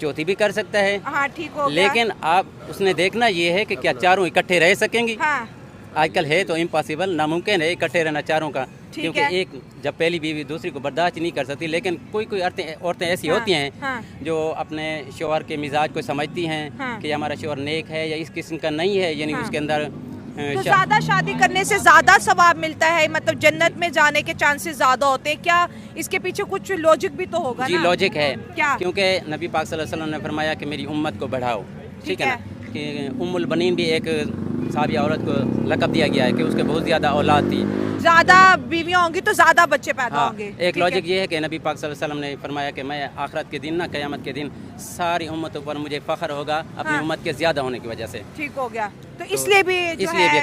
चौथी भी कर सकता है। हाँ ठीक हो गया। लेकिन आप उसने देखना ये है कि क्या चारों इकट्ठे रह सकेंगी। हाँ आजकल है तो इम्पॉसिबल, नामुमकिन है इकट्ठे रहना चारों का, क्योंकि है। एक जब पहली बीवी दूसरी को बर्दाश्त नहीं कर सकती। लेकिन कोई कोई औरतें ऐसी होती हैं हाँ। जो अपने शोहर के मिजाज को समझती हैं हाँ। कि हमारा शोहर नेक है या इस किस्म का नहीं है, यानी उसके अंदर तो ज्यादा शादी करने से ज्यादा सवाब मिलता है, मतलब जन्नत में जाने के चांसेस ज्यादा होते हैं क्या? इसके पीछे कुछ लॉजिक भी तो होगा जी ना? लॉजिक है। क्या? क्योंकि नबी पाक सल्लल्लाहु अलैहि वसल्लम ने फरमाया कि मेरी उम्मत को बढ़ाओ, ठीक है ना। कि उम्मुल बनीन भी एक साबिया औरत को लक़ब दिया गया है कि उसके बहुत ज़्यादा औलाद थी। ज्यादा बीवियां होंगी तो ज्यादा बच्चे पैदा होंगे। एक लॉजिक ये है कि नबी पाक सल्लल्लाहु अलैहि वसल्लम ने फरमाया कि मैं आखिरत के दिन ना, क़यामत के दिन सारी उम्मतों पर मुझे फ़ख्र होगा अपनी उम्मत के ज़्यादा होने की वजह से। ठीक हो गया। तो इसलिए भी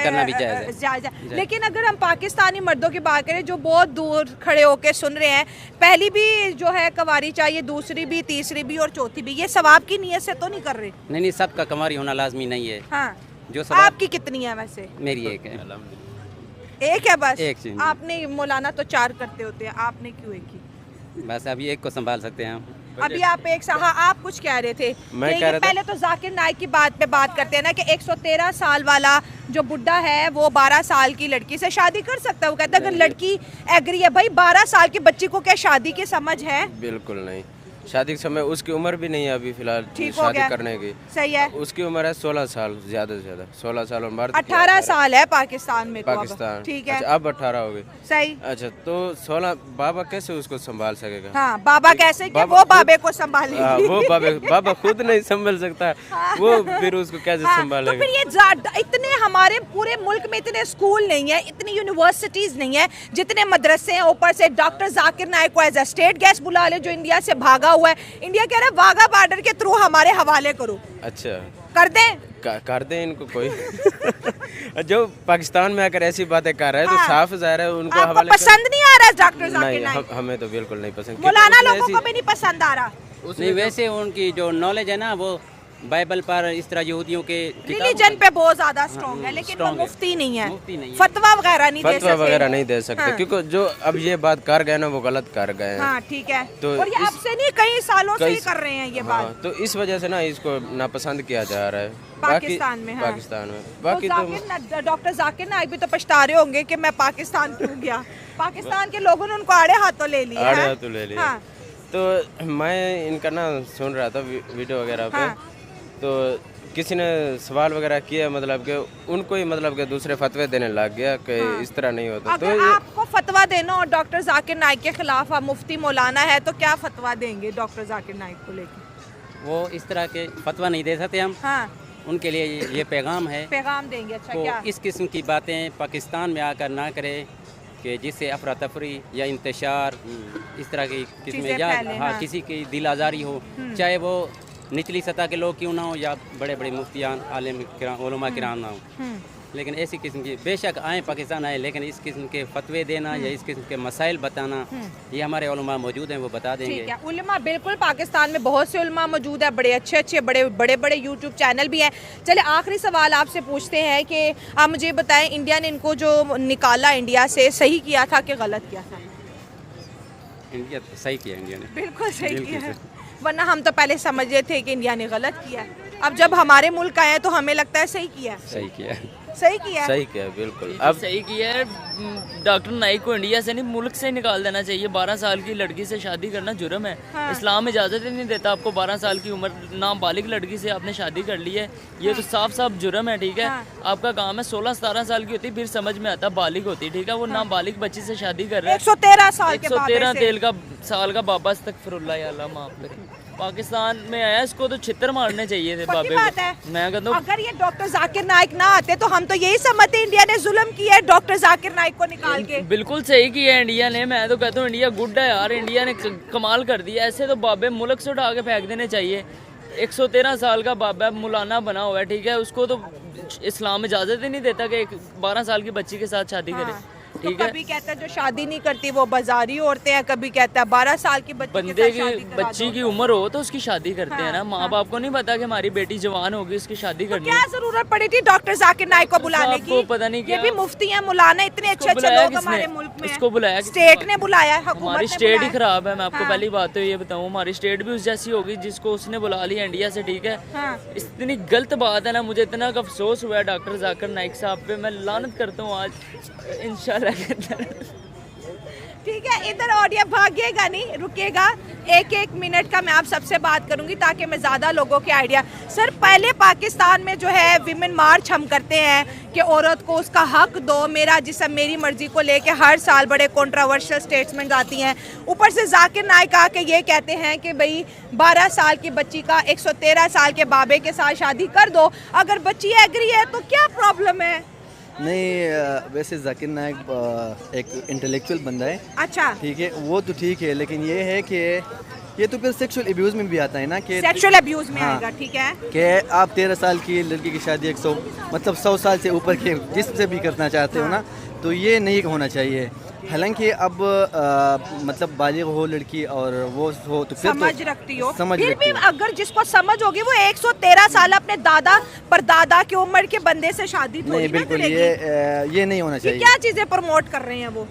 करना भी जायज़ है। लेकिन अगर हम पाकिस्तानी मर्दों की बात करें जो बहुत दूर खड़े होकर सुन रहे हैं, पहली भी जो है कंवारी चाहिए, दूसरी भी, तीसरी भी और चौथी भी, ये सवाब की नीयत से तो नहीं कर रहे? नहीं, सबका कंवारी होना लाजमी नहीं है। हाँ। जो आपकी कितनी है वैसे? मेरी एक है। एक है बस? एक चीज़। आपने मौलाना तो 4 करते होते हैं, आपने क्यों एक की? बस अभी एक को संभाल सकते हैं हम। अभी आप एक हाँ आप कुछ कह रहे थे। मैं कह रहा था पहले तो जाकिर नाइक की बात पे बात करते हैं ना कि 113 साल वाला जो बुड्ढा है वो 12 साल की लड़की से शादी कर सकता है। वो कहता है अगर लड़की एग्री है, भाई 12 साल की बच्ची को क्या शादी की समझ है? बिल्कुल नहीं, शादी के समय उसकी उम्र भी नहीं है अभी फिलहाल ठीक हो शादी गया। करने की। सही है। उसकी उम्र है 16 साल, ज्यादा से ज्यादा 16 साल, और मर्द 18 साल है पाकिस्तान में तो अब। पाकिस्तान। ठीक है। अच्छा, अब 18 हो गई। सही। अच्छा, तो 16 बाबा कैसे उसको संभाल सकेगा? हाँ, बाबा कैसे कि बाबा वो खुद- बाबे को संभालेंगे। वो बाबा खुद नहीं संभाल सकता, वो फिर उसको कैसे हाँ, तो संभालेगा? फिर ये इतने हमारे पूरे मुल्क में इतने स्कूल नहीं है, इतनी यूनिवर्सिटीज नहीं है, जितने मदरसे हैं, ऊपर से डॉक्टर जाकिर नाइक को एज अ स्टेट गेस्ट बुला ले जो इंडिया से भागा हुआ है। इंडिया कह रहा है वाघा बॉर्डर के थ्रू हमारे हवाले करो। अच्छा, कर दें? कर दे इनको कोई। जो पाकिस्तान में आकर ऐसी बातें कर रहे हैं तो साफ जाहिर है उनको आपको हवाले पसंद नहीं आ रहा डॉक्टर जाकिर नहीं, नाइक? हमें तो बिल्कुल नहीं पसंद। मौलाना क्योंकि लोगों उसने को भी नहीं पसंद आ रहा। नहीं, वैसे उनकी जो नॉलेज है ना वो बाइबल पर, इस तरह यहूदियों के रिलीजन पे बहुत ज्यादा स्ट्रॉन्ग है, लेकिन वो strong है। मुफ्ती नहीं है, मुफ्ती नहीं है। फतवा वगैरह नहीं दे फतवा सकते। वगैरह नहीं दे सकते, हाँ। क्योंकि जो अब ये बात कर गए ना वो गलत कर गए हैं। हाँ ठीक है। तो और ये इस- अब से नहीं, कई सालों से ही कई- कर रहे हैं ये हाँ, बात तो इस वजह से ना इसको नापसंद किया जा रहा है पाकिस्तान में। हाँ। पाकिस्तान में बाकी तो डॉक्टर जाकिर नाइक भी तो पछता रहे होंगे कि मैं पाकिस्तान क्यों गया। पाकिस्तान के लोगों ने उनको आड़े हाथों ले लिया। आड़े है? हाथों ले लिया। हाँ। तो मैं इनका ना सुन रहा था वीडियो वगैरह पे। हाँ। तो किसी ने सवाल वगैरह किया, मतलब कि उनको ही मतलब कि दूसरे फतवे देने लग गया कि इस तरह नहीं होता। तो अगर आपको फतवा देना और डॉक्टर जाकिर नाइक के खिलाफ आप मुफ्ती मौलाना है तो क्या फतवा देंगे डॉक्टर जाकिर नाइक को लेकर? वो इस तरह के फतवा नहीं दे सकते हम। हाँ, उनके लिए ये पैगाम है पैगाम देंगे। अच्छा तो क्या? इस किस्म की बातें पाकिस्तान में आकर ना करे कि जिससे अफरा तफरी या इंतशार इस तरह की किस्में चीज़ें या फैलें, हाँ। किसी की दिल आज़ारी हो, चाहे वो निचली सतह के लोग क्यों ना हो या बड़े बड़े मुफ्तियान आलिम उलमा किराम ना हो। लेकिन ऐसी किस्म की बेशक आए पाकिस्तान आए, लेकिन इस किस्म के फतवे देना या इस किस्म के मसाइल बताना ये हमारे उलमा मौजूद हैं, वो बता देंगे। ठीक है। उलमा बिल्कुल पाकिस्तान में बहुत से उलमा मौजूद है, बड़े अच्छे बड़े बड़े यूट्यूब चैनल भी हैं। चले आखिरी सवाल आपसे पूछते हैं कि आप मुझे बताएं, इंडिया ने इनको जो निकाला इंडिया से, सही किया था कि गलत किया था? इंडिया सही किया, इंडिया ने बिल्कुल सही किया है, वरना हम तो पहले समझे थे कि इंडिया ने गलत किया। अब जब हमारे मुल्क आए तो हमें लगता है सही किया। सही किया। सही किया। सही किया बिल्कुल। अब सही किया है। डॉक्टर नाइक को इंडिया से नहीं मुल्क से निकाल देना चाहिए। 12 साल की लड़की से शादी करना जुर्म है। हाँ। इस्लाम इजाज़त ही नहीं देता आपको 12 साल की उम्र नाबालिग लड़की से आपने शादी कर ली है, ये तो साफ साफ जुर्म है। ठीक है, हाँ। आपका काम है 16-17 साल की होती फिर समझ में आता बालिग होती। ठीक है, वो नाबालिग बच्ची से शादी कर रहे हैं। 113 साल के बाबे 113 से। साल का बाबा अस्तगफिरुल्लाह या अल्लाह माफ करे। पाकिस्तान में आया, इसको तो छितर मारने चाहिए थे पक्की बाबे बात को। है। मैं कहता हूँ अगर ये डॉक्टर जाकिर नाइक ना आते तो हम तो यही समझते इंडिया ने जुल्म किया है डॉक्टर जाकिर नाइक को निकाल के। बिल्कुल सही किया है इंडिया ने। मैं तो कहता हूँ इंडिया गुड है यार, इंडिया ने कमाल कर दिया। ऐसे तो बाबे मुल्क से उठा के फेंक देने चाहिए। 113 साल का बाबा मौलाना बना हुआ है, ठीक है, उसको तो इस्लाम इजाज़त ही नहीं देता कि एक 12 साल की बच्ची के साथ शादी करे। तो ٹھیک ہے. कभी कहता है जो शादी नहीं करती वो बाजारी औरतें हैं, कभी कहता है 12 साल की बच्ची के بندے साथ کی शादी करा بچی दो. کی عمر ہو تو اس کی شادی کرتے ہیں نا. ماں باپ کو نہیں پتا کہ ہماری بیٹی جوان ہوگی اس کی شادی کرنی کیا ہے. ضرورت پڑی تھی ڈاکٹر ذاکر نائک کو بلانے آپ کو کی؟ پتہ نہیں یہ کیا. بھی مفتی ہیں مولانا, اتنے اچھے اچھے بلایا لوگ کس نے؟ ہمارے ملک میں اس کو بلایا کس نے؟ اسٹیٹ نے بلایا ہے, حکومت ہماری نے اسٹیٹ ہی بلایا. خراب ہے. میں آپ کو ہاں. پہلی بات تو یہ بتاؤں, ہماری اسٹیٹ بھی اس جیسی ہوگی جس کو اس نے بلا لیا انڈیا سے. ٹھیک ہے, ہاں. اتنی غلط بات ہے نا. مجھے اتنا افسوس ہوا ہے ڈاکٹر ذاکر نائک صاحب پہ. میں لعنت کرتا ہوں آج انشاءاللہ. ٹھیک ہے, ادھر آڈیو بھاگیے گا نہیں, رکے گا. ایک ایک منٹ کا میں آپ سب سے بات کروں گی تاکہ میں زیادہ لوگوں کے آئیڈیا. سر پہلے پاکستان میں جو ہے ویمن مارچ ہم کرتے ہیں کہ عورت کو اس کا حق دو, میرا جسم میری مرضی کو لے کے ہر سال بڑے کنٹراورشل سٹیٹمنٹ آتی ہیں. اوپر سے ذاکر نائک آ کے یہ کہتے ہیں کہ بھئی 12 سال کی بچی کا 113 سال کے بابے کے ساتھ شادی کر دو. اگر بچی ایگری ہے تو کیا پرابلم ہے؟ نہیں ویسے ذاکر نائک ایک انٹلیکچوئل بندہ ہے. اچھا, ٹھیک ہے, وہ تو ٹھیک ہے, لیکن یہ ہے کہ یہ تو پھر سیکشل ابیوز میں بھی آتا ہے نا کہ سیکشل ابیوز میں آئے گا. ٹھیک ہے, کہ آپ 13 سال کی لڑکی کی شادی 100 سال سے اوپر کے جسم سے بھی کرنا چاہتے ہو نا, تو یہ نہیں ہونا چاہیے. حالانکہ اب مطلب بالغ ہو لڑکی اور وہ ہو تو پھر سمجھ رکھتی ہو, سمجھ پھر رکھتی بھی اگر جس کو سمجھ ہوگی وہ 113 سال اپنے دادا پر دادا کی عمر کے بندے سے شادی تھوڑی نہیں, نہ بالکل کرے گی. یہ نہیں ہونا یہ چاہیے. کیا چیزیں پروموٹ کر رہے ہیں وہ؟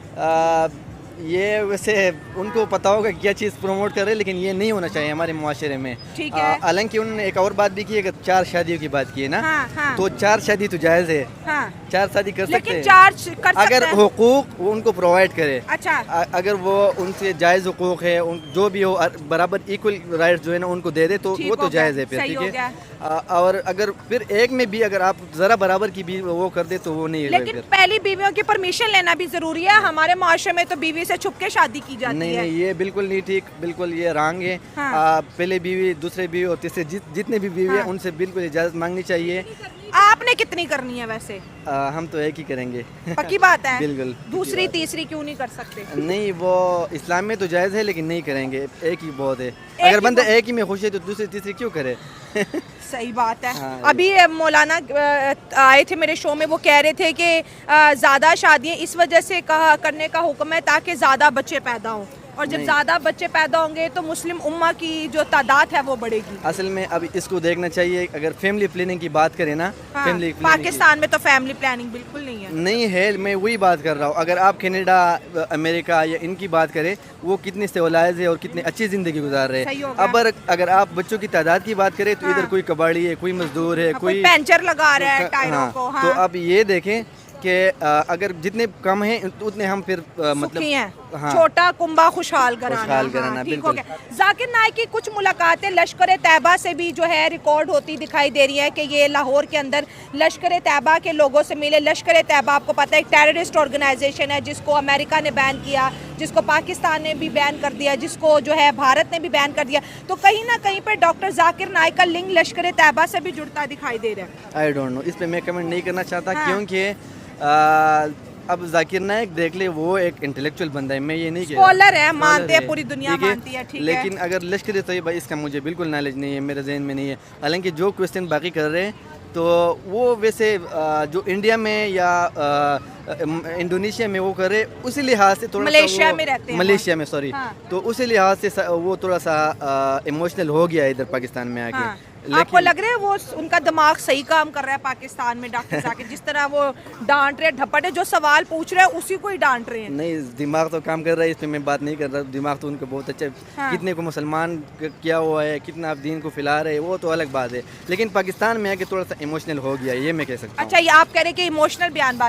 یہ ویسے ان کو پتا ہوگا کیا چیز پروموٹ کر رہے, لیکن یہ نہیں ہونا چاہیے ہمارے معاشرے میں. ٹھیک ہے, حالانکہ انہوں نے ایک اور بات بھی کی ہے کہ 4 شادیوں کی بات کی ہے نا, ہاں ہاں تو 4 شادی تو جائز ہے, ہاں, 4 شادی کر سکتے لیکن ہیں 4 کر سکتے اگر ہیں. حقوق وہ ان کو پرووائڈ کرے. اچھا, اگر وہ ان سے جائز حقوق ہے, جو بھی ہو برابر ایکول رائٹ جو ہے نا ان کو دے دے تو وہ تو جائز ہے پھر. ٹھیک ہے, اور اگر پھر ایک میں بھی اگر آپ ذرا برابر کی بھی وہ کر دے تو وہ نہیں ہے. لیکن پہلی بیویوں کی پرمیشن لینا بھی ضروری ہے. ہمارے معاشرے میں تو بیوی سے چھپ کے شادی کی جاتی نہیں ہے. نہیں, یہ بالکل نہیں ٹھیک, بالکل یہ رانگ ہے. پہلے بیوی, دوسرے بیوی اور تیسرے جتنے بھی بیوی ہیں ان سے بالکل اجازت مانگنی چاہیے. آپ نے کتنی کرنی ہے ویسے؟ ہم تو ایک ہی کریں گے. پکی بات ہے, بالکل. دوسری تیسری کیوں نہیں کر سکتے؟ نہیں, وہ اسلام میں تو جائز ہے لیکن نہیں کریں گے, ایک ہی بہت ہے. اگر بندہ ایک ہی میں خوش ہے تو دوسری تیسری کیوں کرے؟ صحیح بات ہے. ابھی مولانا آئے تھے میرے شو میں, وہ کہہ رہے تھے کہ زیادہ شادیاں اس وجہ سے کرنے کا حکم ہے تاکہ زیادہ بچے پیدا ہوں, اور جب زیادہ بچے پیدا ہوں گے تو مسلم امہ کی جو تعداد ہے وہ بڑھے گی. اصل میں اب اس کو دیکھنا چاہیے. اگر فیملی پلاننگ کی بات کریں نا, فیملی پاکستان میں تو فیملی پلاننگ بالکل نہیں ہے. نہیں ہے, میں وہی بات کر رہا ہوں. اگر آپ کینیڈا, امریکہ یا ان کی بات کریں, وہ کتنے سیولائز ہے اور کتنی اچھی زندگی گزار رہے ہیں. اب اگر آپ بچوں کی تعداد کی بات کریں تو ادھر کوئی کباڑی ہے, کوئی مزدور ہے, کوئی پینچر لگا رہا ہے ٹائروں کو. تو اب یہ دیکھیں کہ اگر جتنے کم ہیں اتنے ہم پھر مطلب چھوٹا کنبا خوشحال کرانا. ٹھیک ہو گیا. ذاکر نائک کی کچھ ملاقاتیں لشکر طیبہ سے بھی جو ہے ریکارڈ ہوتی دکھائی دے رہی ہیں کہ یہ لاہور کے اندر لشکر طیبہ کے لوگوں سے ملے. لشکر طیبہ آپ کو پتہ ہے ایک ٹیررسٹ آرگنائزیشن ہے جس کو امریکہ نے بین کیا, جس کو پاکستان نے بھی بین کر دیا, جس کو جو ہے بھارت نے بھی بین کر دیا. تو کہیں نہ کہیں پہ ڈاکٹر ذاکر نائک کا لنک لشکر طیبہ سے بھی جڑتا دکھائی دے رہا ہے. آئی ڈونٹ نو, اس پہ میں کمنٹ نہیں کرنا چاہتا کیونکہ اب ذاکر نائک دیکھ لے وہ ایک انٹلیکچوئل بندہ ہے, میں یہ نہیں کہہ اسکالر ہے, مانتے ہیں, پوری دنیا مانتی ہے. ٹھیک ہے, لیکن اگر لشکر طیبہ اس کا مجھے بالکل نالج نہیں ہے, میرے ذہن میں نہیں ہے. حالانکہ جو کویسچن باقی کر رہے ہیں تو وہ ویسے جو انڈیا میں یا انڈونیشیا میں وہ کرے اسی لحاظ سے تھوڑا ملیشیا میں رہتے ہیں, ملیشیا میں سوری, تو اسی لحاظ سے وہ تھوڑا سا ایموشنل ہو گیا ادھر پاکستان میں آ کے. آپ کو لگ رہا ہے وہ ان کا دماغ صحیح کام کر رہا ہے پاکستان میں ڈاکٹر ذاکر, جس طرح وہ ڈانٹ رہے ڈھپٹ ہے, جو سوال پوچھ رہے ہیں اسی کو ہی ڈانٹ رہے ہیں؟ نہیں, دماغ تو کام کر رہا ہے, اس پہ میں بات نہیں کر رہا. دماغ تو ان کا بہت اچھا ہے, کتنے کو مسلمان کیا ہوا ہے, کتنا آپ دین کو پھیلا رہے ہیں, وہ تو الگ بات ہے. لیکن پاکستان میں آ کے تھوڑا سا ایموشنل ہو گیا, یہ میں کہہ سکتا ہوں. اچھا, یہ آپ کہہ رہے کہ ایموشنل بیان بات